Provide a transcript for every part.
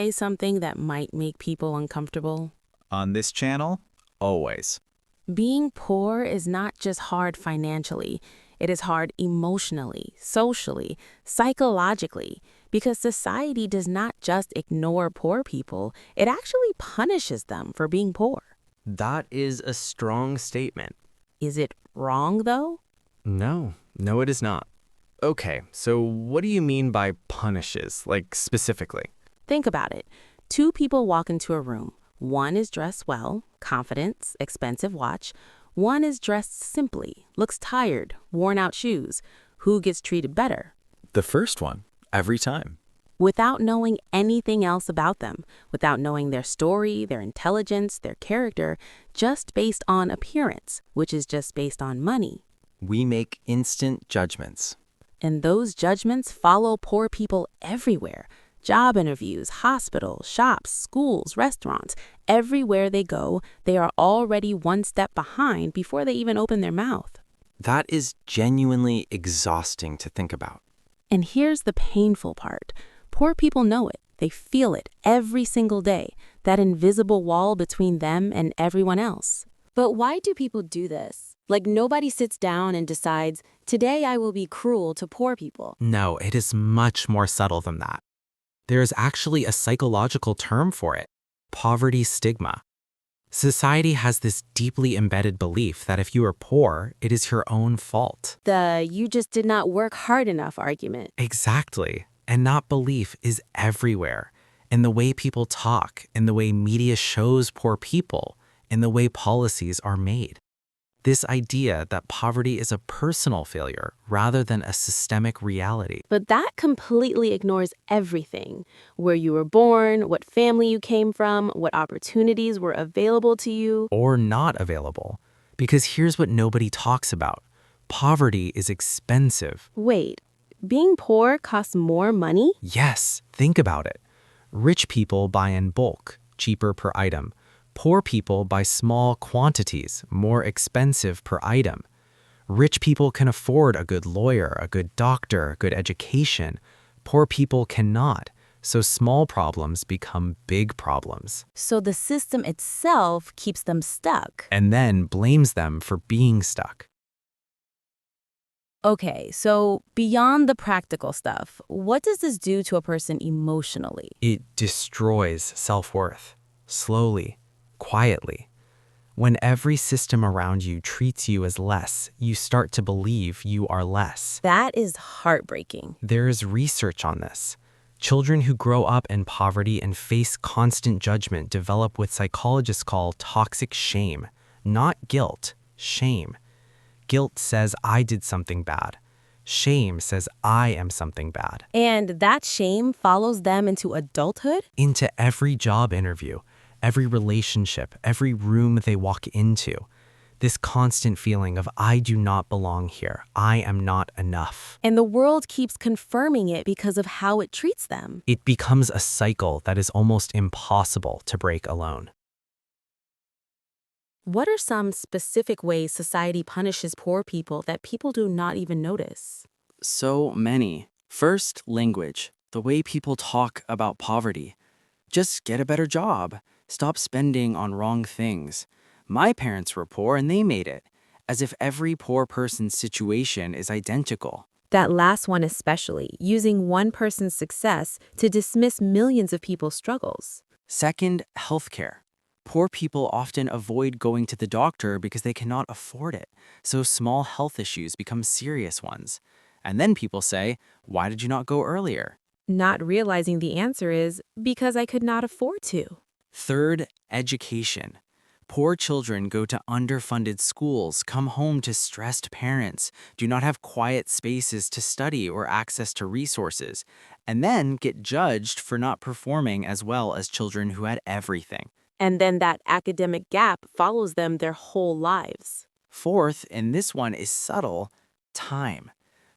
say something that might make people uncomfortable? On this channel, always. Being poor is not just hard financially. It is hard emotionally, socially, psychologically, because society does not just ignore poor people, it actually punishes them for being poor. That is a strong statement. Is it wrong, though? No, it is not. Okay, so what do you mean by punishes, like specifically? Think about it. Two people walk into a room. One is dressed well, confidence, expensive watch. One is dressed simply, looks tired, worn out shoes. Who gets treated better? The first one, every time. Without knowing anything else about them, without knowing their story, their intelligence, their character, just based on appearance, which is just based on money. We make instant judgments. And those judgments follow poor people everywhere. Job interviews, hospitals, shops, schools, restaurants. Everywhere they go, they are already one step behind before they even open their mouth. That is genuinely exhausting to think about. And here's the painful part. Poor people know it. They feel it every single day, that invisible wall between them and everyone else. But why do people do this? Like nobody sits down and decides, today I will be cruel to poor people. No, it is much more subtle than that. There is actually a psychological term for it, poverty stigma. Society has this deeply embedded belief that if you are poor, it is your own fault. The you just did not work hard enough argument. Exactly. And that belief is everywhere, in the way people talk, in the way media shows poor people, in the way policies are made. This idea that poverty is a personal failure rather than a systemic reality. But that completely ignores everything. Where you were born, what family you came from, what opportunities were available to you. Or not available. Because here's what nobody talks about. Poverty is expensive. Wait, being poor costs more money? Yes, think about it. Rich people buy in bulk, cheaper per item. Poor people buy small quantities, more expensive per item. Rich people can afford a good lawyer, a good doctor, a good education. Poor people cannot, so small problems become big problems. So the system itself keeps them stuck. And then blames them for being stuck. Okay, so beyond the practical stuff, what does this do to a person emotionally? It destroys self-worth, slowly, quietly. When every system around you treats you as less, you start to believe you are less. That is heartbreaking. There is research on this. Children who grow up in poverty and face constant judgment develop what psychologists call toxic shame. Not guilt, shame. Guilt says I did something bad. Shame says I am something bad. And that shame follows them into adulthood? Into every job interview, every relationship, every room they walk into. This constant feeling of I do not belong here. I am not enough. And the world keeps confirming it because of how it treats them. It becomes a cycle that is almost impossible to break alone. What are some specific ways society punishes poor people that people do not even notice? So many. First, language. The way people talk about poverty. Just get a better job. Stop spending on wrong things. My parents were poor and they made it. As if every poor person's situation is identical. That last one especially, using one person's success to dismiss millions of people's struggles. Second, healthcare. Poor people often avoid going to the doctor because they cannot afford it, so small health issues become serious ones. And then people say, why did you not go earlier? Not realizing the answer is, because I could not afford to. Third, education. Poor children go to underfunded schools, come home to stressed parents, do not have quiet spaces to study or access to resources, and then get judged for not performing as well as children who had everything. And then that academic gap follows them their whole lives. Fourth, and this one is subtle, time.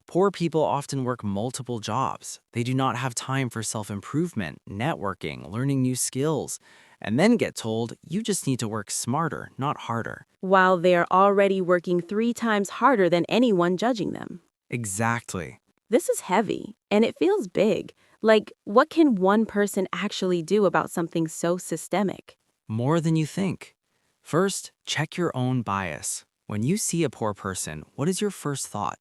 Poor people often work multiple jobs. They do not have time for self-improvement, networking, learning new skills, and then get told you just need to work smarter, not harder. While they are already working 3 times harder than anyone judging them. Exactly. This is heavy, and it feels big, Like, what can one person actually do about something so systemic? More than you think. First, check your own bias. When you see a poor person, what is your first thought?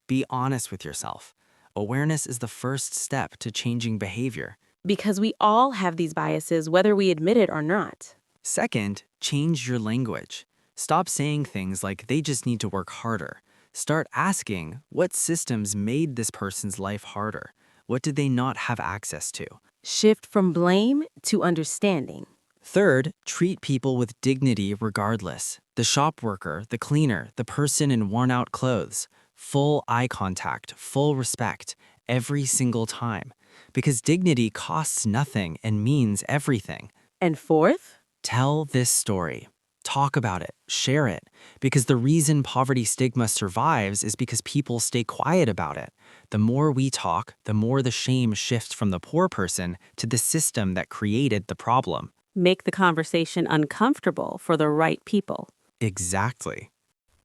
Be honest with yourself. Awareness is the first step to changing behavior. Because we all have these biases, whether we admit it or not. Second, change your language. Stop saying things like they just need to work harder. Start asking, what systems made this person's life harder? What did they not have access to? Shift from blame to understanding. Third, treat people with dignity regardless. The shop worker, the cleaner, the person in worn-out clothes. Full eye contact, full respect, every single time. Because dignity costs nothing and means everything. And fourth? Tell this story. Talk about it. Share it. Because the reason poverty stigma survives is because people stay quiet about it. The more we talk, the more the shame shifts from the poor person to the system that created the problem. Make the conversation uncomfortable for the right people. Exactly.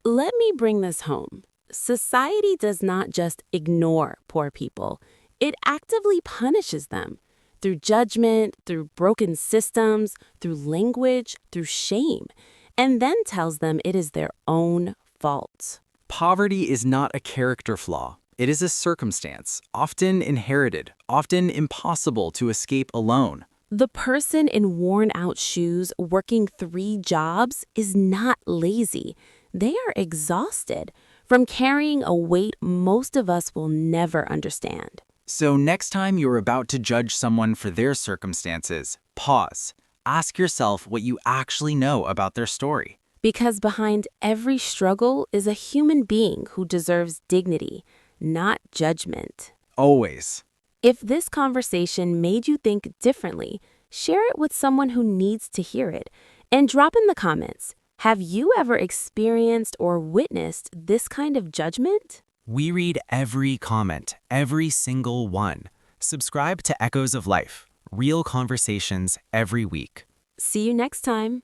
Let me bring this home. Society does not just ignore poor people. It actively punishes them through judgment, through broken systems, through language, through shame, and then tells them it is their own fault. Poverty is not a character flaw. It is a circumstance, often inherited, often impossible to escape alone. The person in worn-out shoes working 3 jobs is not lazy. They are exhausted from carrying a weight most of us will never understand. So next time you're about to judge someone for their circumstances, pause. Ask yourself what you actually know about their story. Because behind every struggle is a human being who deserves dignity, not judgment. Always. If this conversation made you think differently, share it with someone who needs to hear it. And drop in the comments, have you ever experienced or witnessed this kind of judgment? We read every comment, every single one. Subscribe to Echoes of Life, real conversations every week. See you next time.